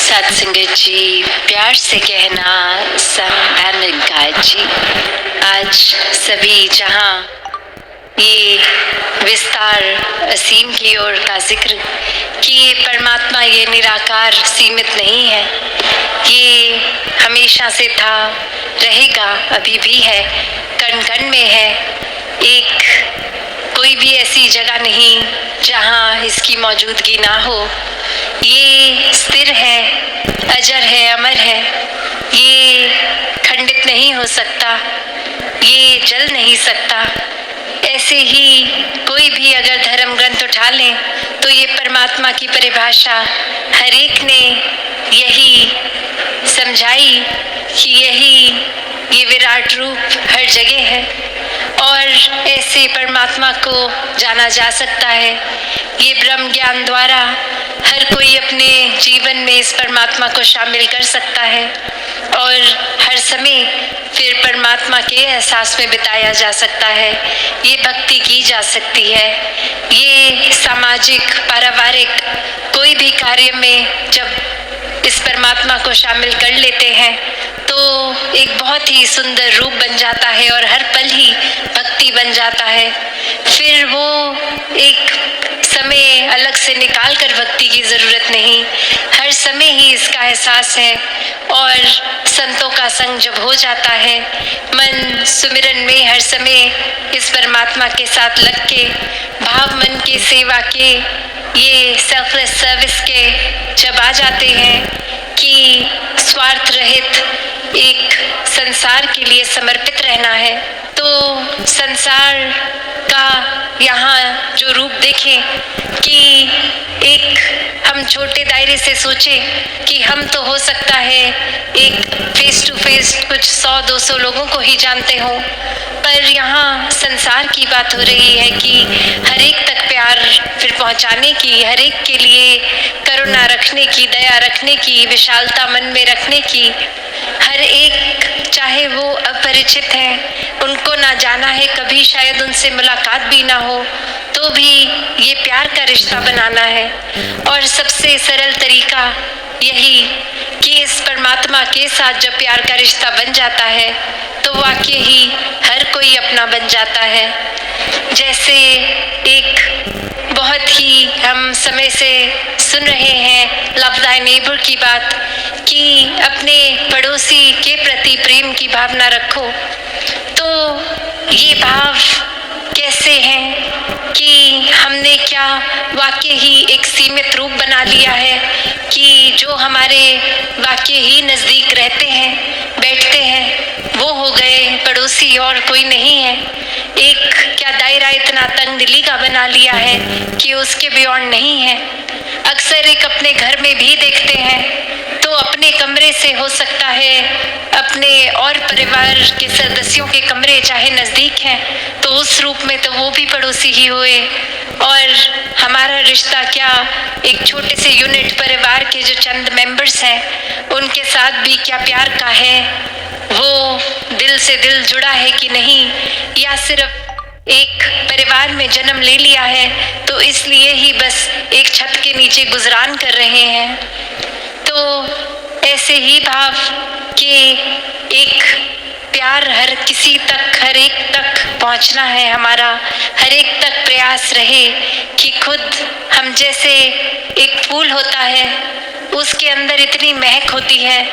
सत्संगत जी, प्यार से कहना संध्यानगार जी। आज सभी जहाँ ये विस्तार असीम की ओर का जिक्र कि ये परमात्मा, ये निराकार सीमित नहीं है, ये हमेशा से था, रहेगा, अभी भी है, कण कण में है। एक कोई भी ऐसी जगह नहीं जहाँ इसकी मौजूदगी ना हो। ये स्थिर है, अजर है, अमर है, ये खंडित नहीं हो सकता, ये जल नहीं सकता। ऐसे ही कोई भी अगर धर्म ग्रंथ उठा लें तो ये परमात्मा की परिभाषा हर एक ने यही समझाई कि ये विराट रूप हर जगह है और ऐसे परमात्मा को जाना जा सकता है। ये ब्रह्म ज्ञान द्वारा हर कोई अपने जीवन में इस परमात्मा को शामिल कर सकता है और हर समय फिर परमात्मा के एहसास में बिताया जा सकता है। ये भक्ति की जा सकती है। ये सामाजिक, पारिवारिक कोई भी कार्य में जब इस परमात्मा को शामिल कर लेते हैं तो एक बहुत ही सुंदर रूप बन जाता है और हर पल ही भक्ति बन जाता है। फिर वो एक समय अलग से निकाल कर भक्ति की जरूरत नहीं, हर समय ही इसका एहसास है। और संतों का संग जब हो जाता है, मन सुमिरन में हर समय इस परमात्मा के साथ लग के, भाव मन के सेवा के, ये सेल्फलेस सर्विस के जब आ जाते हैं कि स्वार्थ रहित एक संसार के लिए समर्पित रहना है, तो संसार का यहाँ जो रूप देखें कि एक हम छोटे दायरे से सोचें कि हम तो हो सकता है एक फेस टू फेस कुछ 100-200 लोगों को ही जानते हों, पर यहाँ संसार की बात हो रही है कि हर एक तक प्यार फिर पहुँचाने की, हर एक के लिए करुणा रखने की, दया रखने की, विशालता मन में रखने की। हर एक चाहे वो अपरिचित हैं, उनको ना जाना है, कभी शायद उनसे मुलाकात भी ना हो, तो भी ये प्यार का रिश्ता बनाना है। और सबसे सरल तरीका यही कि इस परमात्मा के साथ जब प्यार का रिश्ता बन जाता है तो वाकई ही हर कोई अपना बन जाता है। जैसे एक बहुत ही हम समय से सुन रहे हैं लव दाई नेबर की बात कि अपने पड़ोसी के प्रति प्रेम की भावना रखो, तो ये भाव कैसे हैं कि हमने क्या वाकई ही एक सीमित रूप बना लिया है कि जो हमारे वाकई ही नज़दीक रहते हैं, बैठते हैं, वो हो गए पड़ोसी और कोई नहीं है। एक क्या दायरा इतना तंग दिली का बना लिया है कि उसके बियॉन्ड नहीं है। अक्सर एक अपने घर में भी देखते हैं तो अपने कमरे से हो सकता है अपने और परिवार के सदस्यों के कमरे चाहे नज़दीक हैं तो उस रूप में तो वो भी पड़ोसी ही हुए। और हमारा रिश्ता क्या एक छोटे से यूनिट परिवार के जो चंद मेंबर्स हैं उनके साथ भी क्या प्यार का है, वो दिल से दिल जुड़ा है कि नहीं, या सिर्फ एक परिवार में जन्म ले लिया है तो इसलिए ही बस एक छत के नीचे गुजरान कर रहे हैं। तो ऐसे ही भाव के एक प्यार हर किसी तक, हर एक तक पहुंचना है। हमारा हर एक तक प्रयास रहे कि खुद हम जैसे एक फूल होता है, उसके अंदर इतनी महक होती है,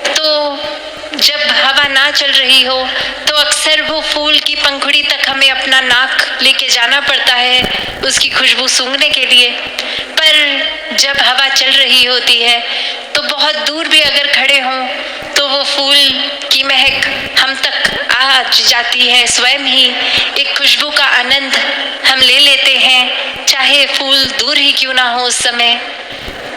तो जब हवा ना चल रही हो तो अक्सर वो फूल की पंखुड़ी तक हमें अपना नाक लेके जाना पड़ता है उसकी खुशबू सूंघने के लिए। पर जब हवा चल रही होती है तो बहुत दूर भी अगर खड़े हों तो वो फूल की महक हम तक आ जाती है। स्वयं ही एक खुशबू का आनंद हम ले लेते हैं, चाहे फूल दूर ही क्यों ना हो उस समय।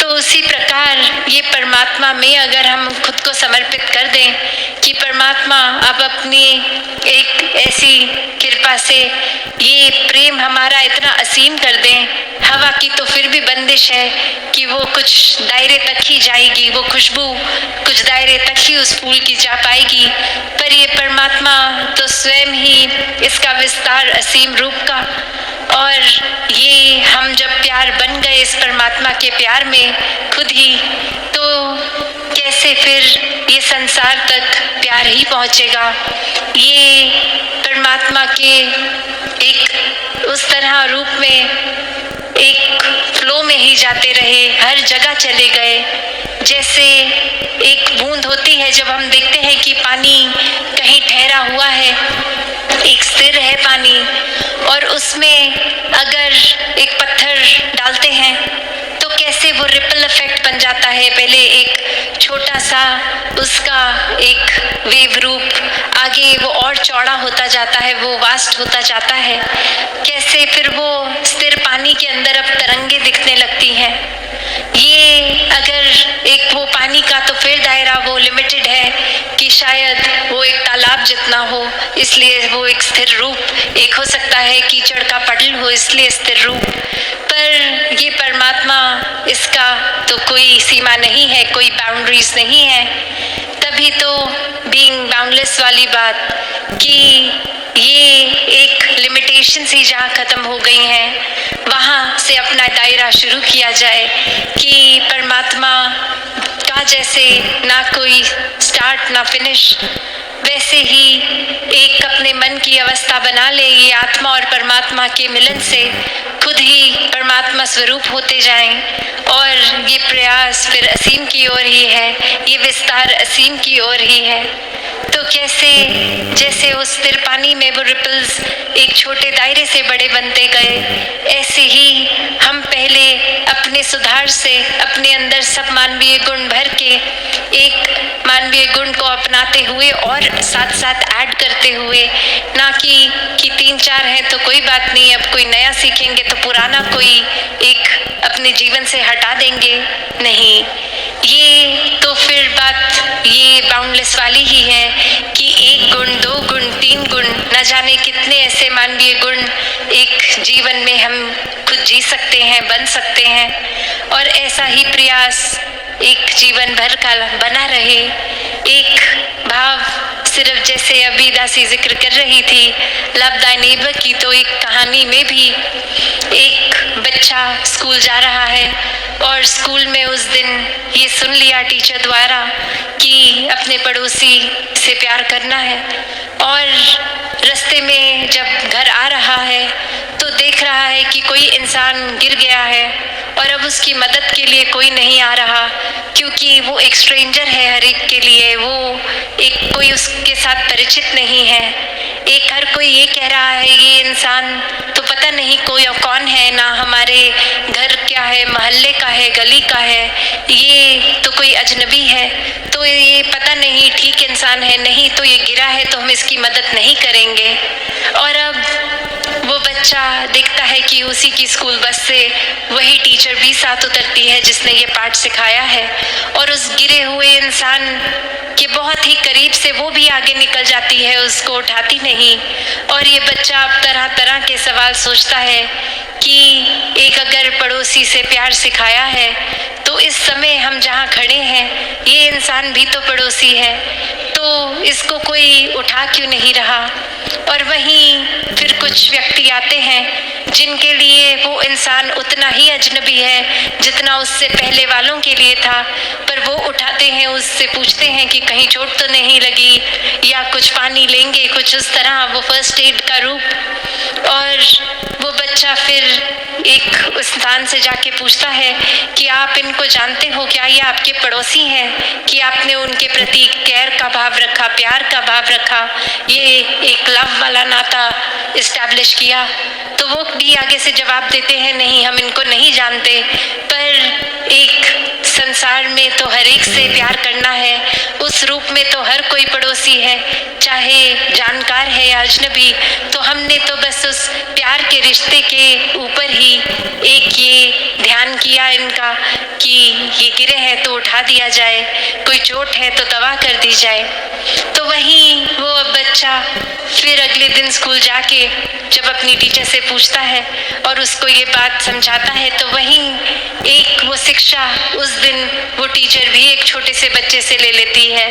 तो उसी प्रकार ये परमात्मा में अगर हम खुद को समर्पित कर दें कि परमात्मा अब अपनी एक ऐसी कृपा से ये प्रेम हमारा इतना असीम कर दें, हवा की तो फिर भी बंदिश है कि वो कुछ दायरे तक ही जाएगी, वो खुशबू कुछ दायरे तक ही उस फूल की जा पाएगी, पर ये परमात्मा तो स्वयं ही इसका विस्तार असीम रूप का। और ये हम जब प्यार बन गए इस परमात्मा के प्यार में खुद ही, तो फिर ये संसार तक प्यार ही पहुंचेगा। ये परमात्मा के एक उस तरह रूप में एक फ्लो में ही जाते रहे, हर जगह चले गए। जैसे एक बूंद होती है, जब हम देखते हैं कि पानी कहीं ठहरा हुआ है, एक स्थिर है पानी, और उसमें अगर एक पत्थर डालते हैं तो कैसे वो रिपल इफेक्ट बन जाता है। पहले एक छोटा सा उसका एक वेव रूप, आगे वो और चौड़ा होता जाता है, वो वास्ट होता जाता है। कैसे फिर वो स्थिर पानी के अंदर अब तरंगे दिखने लगती हैं। ये अगर एक वो पानी का तो फिर दायरा वो लिमिटेड है कि शायद वो एक तालाब जितना हो, इसलिए वो एक स्थिर रूप। एक हो सकता है कीचड़ का पटल हो, इसलिए स्थिर रूप। पर ये परमात्मा, इसका तो कोई सीमा नहीं है, कोई बाउंड्रीज नहीं है। तभी तो बीइंग बाउंडलेस वाली बात कि ये एक लिमिटेशंस ही जहाँ ख़त्म हो गई हैं, वहाँ से अपना दायरा शुरू किया जाए कि परमात्मा का जैसे ना कोई स्टार्ट ना फिनिश, वैसे ही एक अपने मन की अवस्था बना ले। ये आत्मा और परमात्मा के मिलन से खुद ही परमात्मा स्वरूप होते जाएं, और ये प्रयास फिर असीम की ओर ही है, ये विस्तार असीम की ओर ही है। तो कैसे जैसे उस स्थिर पानी में वो रिपल्स एक छोटे दायरे से बड़े बनते गए, ऐसे ही हम पहले अपने सुधार से अपने अंदर सब मानवीय गुण भर के एक मानवीय गुण को अपनाते हुए और साथ साथ ऐड करते हुए, ना कि 3-4 हैं तो कोई बात नहीं, अब कोई नया सीखेंगे तो पुराना कोई एक अपने जीवन से हटा देंगे। नहीं, ये तो फिर बात ये बाउंडलेस वाली ही है कि 1 गुण 2 गुण 3 गुण, न जाने कितने ऐसे मानवीय गुण एक जीवन में हम खुद जी सकते हैं, बन सकते हैं। और ऐसा ही प्रयास एक जीवन भर का बना रहे। एक भाव सिर्फ जैसे अभी दासी जिक्र कर रही थी लव दाई नेबर की, तो एक कहानी में भी एक बच्चा स्कूल जा रहा है और स्कूल में उस दिन ये सुन लिया टीचर द्वारा कि अपने पड़ोसी से प्यार करना है, और रास्ते में जब घर आ रहा है तो देख रहा है कि कोई इंसान गिर गया है और अब उसकी मदद के लिए कोई नहीं आ रहा, क्योंकि वो एक स्ट्रेंजर है हर एक के लिए, वो एक कोई उसके साथ परिचित नहीं है। एक हर कोई ये कह रहा है ये इंसान तो पता नहीं कोई कौन है, ना हमारे घर क्या है, मोहल्ले का है, गली का है, ये तो कोई अजनबी है, तो ये पता नहीं ठीक इंसान है, नहीं तो ये गिरा है तो हम इसकी मदद नहीं करेंगे। और अब वो बच्चा देखता है कि उसी की स्कूल बस से वही टीचर भी साथ उतरती है जिसने ये पाठ सिखाया है, और उस गिरे हुए इंसान के बहुत ही करीब से वो भी आगे निकल जाती है, उसको उठाती नहीं। और ये बच्चा अब तरह तरह के सवाल सोचता है कि एक अगर पड़ोसी से प्यार सिखाया है तो इस समय हम जहाँ खड़े हैं ये इंसान भी तो पड़ोसी है, तो इसको कोई उठा क्यों नहीं रहा। और वहीं फिर कुछ व्यक्ति आते हैं जिनके लिए वो इंसान उतना ही अजनबी है जितना उससे पहले वालों के लिए था, पर वो उठाते हैं, उससे पूछते हैं कि कहीं चोट तो नहीं लगी, या कुछ पानी लेंगे, कुछ उस तरह वो फर्स्ट एड का रूप। और वो बच्चा फिर एक उस इंसान से जाके पूछता है कि आप इनको जानते हो क्या, ये आपके पड़ोसी हैं, कि आपने उनके प्रति केयर का भाव रखा, प्यार का भाव रखा, ये एक लव वाला नाता इस्टेब्लिश किया। तो वो भी आगे से जवाब देते हैं नहीं, हम इनको नहीं जानते, पर एक संसार में तो हर एक से प्यार करना है, उस रूप में तो हर कोई पड़ोसी है, चाहे जानकार है या अजनबी। तो हमने तो बस उस प्यार के रिश्ते के ऊपर ही एक ये ध्यान किया इनका कि ये गिरे हैं तो उठा दिया जाए, कोई चोट है तो दवा कर दी जाए। तो वहीं वो बच्चा फिर अगले दिन स्कूल जाके जब अपनी टीचर से पूछता है और उसको ये बात समझाता है, तो वहीं एक वो शिक्षा उस दिन वो टीचर भी एक छोटे से बच्चे से ले लेती है।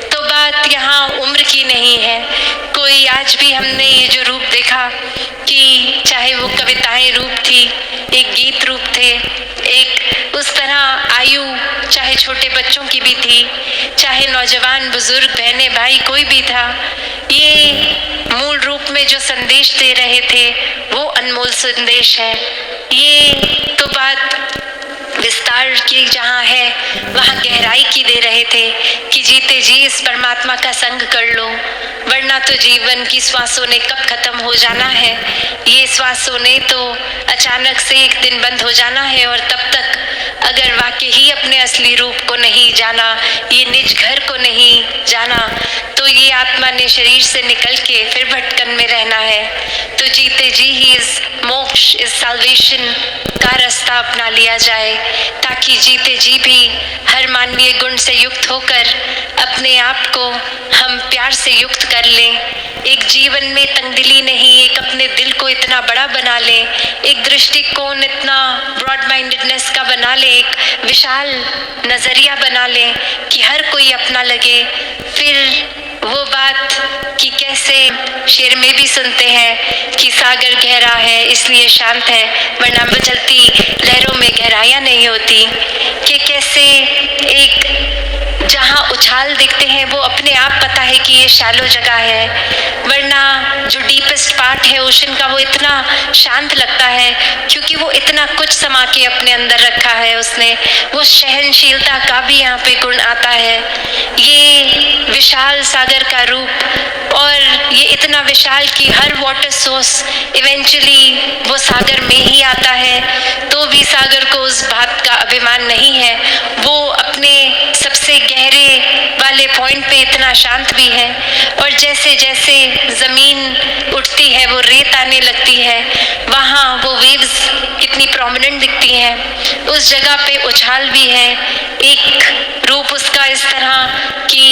तो बात यहाँ उम्र की नहीं है, कोई आज भी हमने ये जो रूप देखा कि चाहे वो कविताएं रूप थी, एक गीत रूप थे, एक उस तरह आयु चाहे छोटे बच्चों की भी थी, चाहे नौजवान बुजुर्ग बहनें भाई कोई भी था, ये मूल रूप में जो संदेश दे रहे थे वो अनमोल संदेश है। ये तो बात विस्तार की जहाँ है वहाँ गहराई की दे रहे थे कि जीते जी इस परमात्मा का संग कर लो, वरना तो जीवन की श्वासों ने कब खत्म हो जाना है। ये श्वासों ने तो अचानक से एक दिन बंद हो जाना है, और तब तक अगर वाकई ही अपने असली रूप को नहीं जाना, ये निज घर को नहीं जाना, तो ये आत्मा ने शरीर से निकल के फिर भटकन में रहना है। तो जीते जी ही इस मोक्ष, इस साल्वेशन का रास्ता अपना लिया जाए, ताकि जीते जी भी हर मानवीय गुण से युक्त होकर अपने आप को हम प्यार से युक्त कर लें। एक जीवन में तंगदिली नहीं, एक अपने दिल को इतना बड़ा बना लें, एक दृष्टिकोण इतना ब्रॉड माइंडेडनेस का बना लें, एक विशाल नजरिया बना लें कि हर कोई अपना लगे। फिर वो बात कि कैसे शेर में भी सुनते हैं कि सागर गहरा है इसलिए शांत है, वरना बचलती लहरों में गहराइयाँ नहीं होती, कि कैसे एक जहाँ उछाल दिखते हैं वो अपने आप पता है कि ये शैलो जगह है, वरना जो डीपेस्ट पार्ट है ओशन का वो इतना शांत लगता है, क्योंकि वो इतना कुछ समा के अपने अंदर रखा है उसने। वो सहनशीलता का भी यहाँ पे गुण आता है। ये विशाल सागर का रूप, और ये इतना विशाल कि हर वाटर सोर्स इवेंचुअली वो सागर में ही आता है, तो भी सागर को उस बात का अभिमान नहीं है। वो अपने सबसे गहरे वाले पॉइंट पे इतना शांत भी है, और जैसे जैसे जमीन उठती है वो रेत आने लगती है, वहाँ वो वेव्स कितनी प्रोमिनेंट दिखती हैं। उस जगह पे उछाल भी है, एक रूप उसका इस तरह कि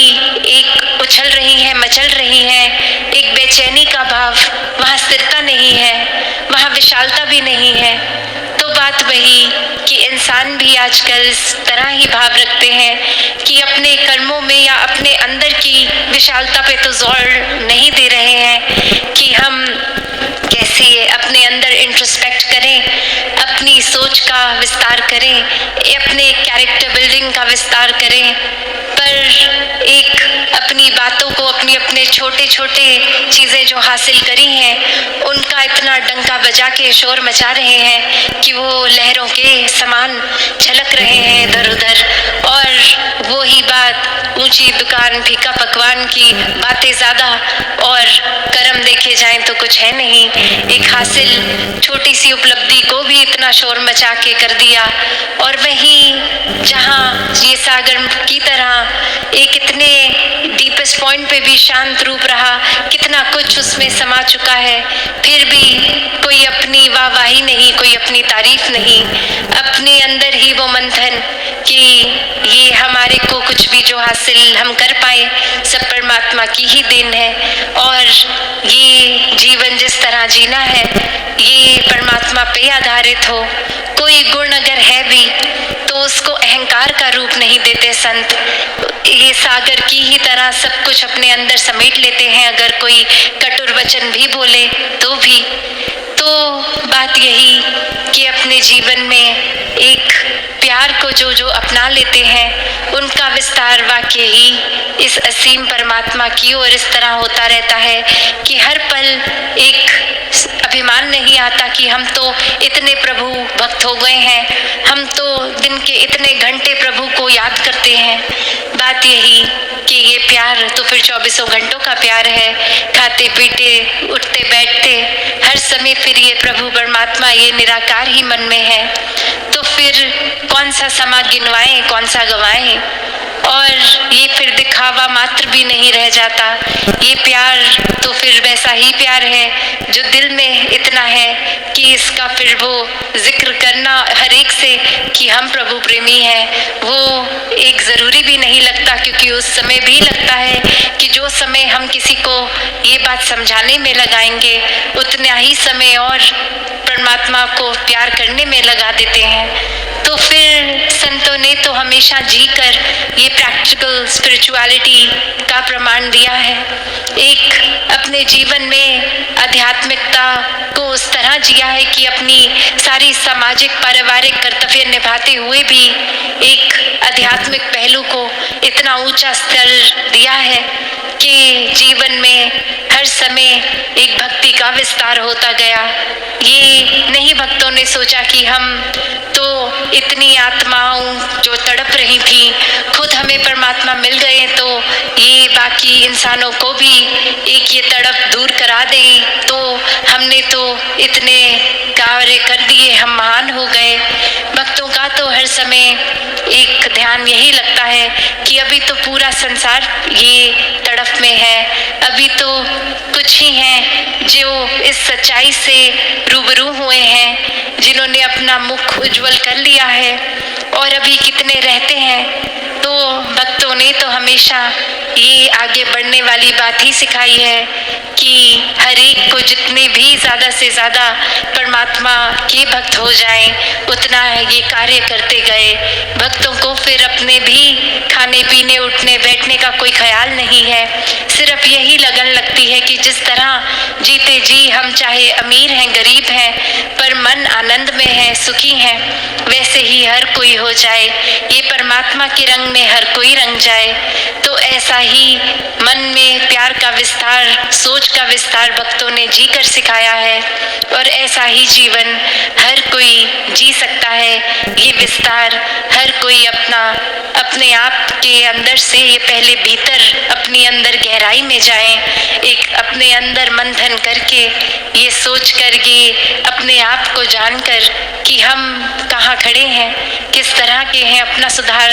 एक उछल रही है, मचल रही है, एक बेचैनी का भाव, वहाँ स्थिरता नहीं है, वहाँ विशालता भी नहीं है। तो बात वही कि इंसान भी आजकल इस तरह ही भाव रखते हैं कि अपने कर्मों में या अपने अंदर की विशालता पे तो जोर नहीं दे रहे हैं कि हम कैसे अपने अंदर इंट्रोस्पेक्ट करें, अपनी सोच का विस्तार करें, अपने कैरेक्टर बिल्डिंग का विस्तार करें, पर एक अपनी बातों को, अपने छोटे छोटे चीज़ें जो हासिल करी हैं उनका इतना डंका बजा के शोर मचा रहे हैं कि वो लहरों के समान छलक रहे हैं इधर उधर। और वो ही बात ऊंची दुकान फीका पकवान की बातें ज़्यादा, और कर्म देखे जाएं तो कुछ है नहीं। एक हासिल छोटी सी उपलब्धि को भी इतना शोर मचा के कर दिया, और वहीं जहाँ ये सागर की तरह एक इतने डीपेस्ट पॉइंट पे भी शांत रूप रहा, कितना कुछ उसमें समा चुका है, फिर भी कोई अपनी वाहवाही नहीं, कोई अपनी तारीफ नहीं, अपने अंदर ही वो मंथन कि ये हमारे को कुछ भी जो हासिल हम कर पाए सब परमात्मा की ही देन है, और ये जीवन जिस तरह जीना है ये परमात्मा पे आधारित हो। कोई गुण अगर है भी तो उसको अहंकार का रूप नहीं देते संत, ये सागर की ही तरह सब कुछ अपने अंदर समेट लेते हैं। अगर कोई कटुर वचन भी बोले तो भी, तो बात यही कि अपने जीवन में एक प्यार को जो जो अपना लेते हैं उनका विस्तार वाकई ही इस असीम परमात्मा की ओर इस तरह होता रहता है कि हर पल एक अभिमान नहीं आता कि हम तो इतने प्रभु भक्त हो गए हैं, हम तो दिन के इतने घंटे प्रभु को याद करते हैं। बात यही कि ये प्यार तो फिर 24 घंटों का प्यार है, खाते पीते उठते बैठते हर समय फिर ये प्रभु परमात्मा ये निराकार ही मन में है। तो फिर कौन सा समा गिनवाएं, कौन सा गवाएं, और ये फिर दिखावा मात्र भी नहीं रह जाता। ये प्यार तो फिर वैसा ही प्यार है जो दिल में इतना है कि इसका फिर वो जिक्र करना हर एक से कि हम प्रभु प्रेमी हैं, वो एक ज़रूरी भी नहीं लगता, क्योंकि उस समय भी लगता है कि जो समय हम किसी को ये बात समझाने में लगाएंगे उतना ही समय और परमात्मा को प्यार करने में लगा देते हैं। तो फिर संतों ने तो हमेशा जीकर ये प्रैक्टिकल स्पिरिचुअलिटी का प्रमाण दिया है। एक अपने जीवन में आध्यात्मिकता को उस तरह जिया है कि अपनी सारी सामाजिक पारिवारिक कर्तव्य निभाते हुए भी एक आध्यात्मिक पहलू को इतना ऊंचा स्तर दिया है कि जीवन में हर समय एक भक्ति का विस्तार होता गया। ये नहीं भक्तों ने सोचा कि हम तो इतनी आत्माओं जो तड़प रही थी, खुद हमें परमात्मा मिल गए तो ये बाकी इंसानों को भी एक ये तड़प दूर करा दें, तो हमने तो इतने कार्य कर दिए, हम महान हो गए। भक्तों का तो हर समय एक ध्यान यही लगता है कि अभी तो पूरा संसार ये तड़प में है, अभी तो कुछ ही हैं जो इस सच्चाई से रूबरू हुए हैं, जिन्होंने अपना मुख उज्जवल कर लिया है, और अभी कितने रहते हैं। तो भक्तों ने तो हमेशा ये आगे बढ़ने वाली बात ही सिखाई है कि हर एक को जितने भी ज़्यादा से ज़्यादा परमात्मा के भक्त हो जाएं, उतना ये कार्य करते गए। भक्तों को फिर अपने भी खाने पीने उठने बैठने का कोई ख्याल नहीं है, सिर्फ यही लगन लगती है कि जिस तरह जीते जी हम चाहे अमीर हैं गरीब हैं, पर मन आनंद में है, सुखी हैं, वैसे ही हर कोई हो जाए, ये परमात्मा के रंग में हर कोई रंग जाए। तो ऐसा ही मन में प्यार का विस्तार, सोच का विस्तार भक्तों ने जी कर सिखाया है, और ऐसा ही जीवन हर कोई जी सकता है। ये विस्तार हर कोई अपने आप के अंदर से ये पहले भीतर अपनी अंदर गहराई में जाएं, एक अपने अंदर मंथन करके ये सोच कर, ये अपने आप को जानकर कि हम कहाँ खड़े हैं, किस तरह के हैं, अपना सुधार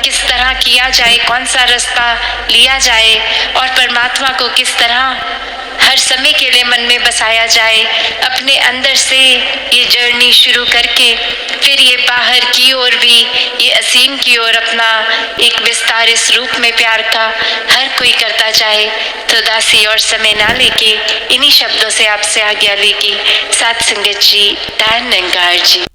किस तरह किया जाए, कौन सा रास्ता लिया जाए, और परमात्मा को किस तरह हर समय के लिए मन में बसाया जाए। अपने अंदर से ये जर्नी शुरू करके फिर ये बाहर की ओर भी, ये असीम की ओर अपना एक विस्तार इस रूप में प्यार का हर कोई करता जाए। तो दासी और समय ना लेके इन्हीं शब्दों से आपसे आज्ञा लेगी। साथ संगत जी, धन निरंकार जी।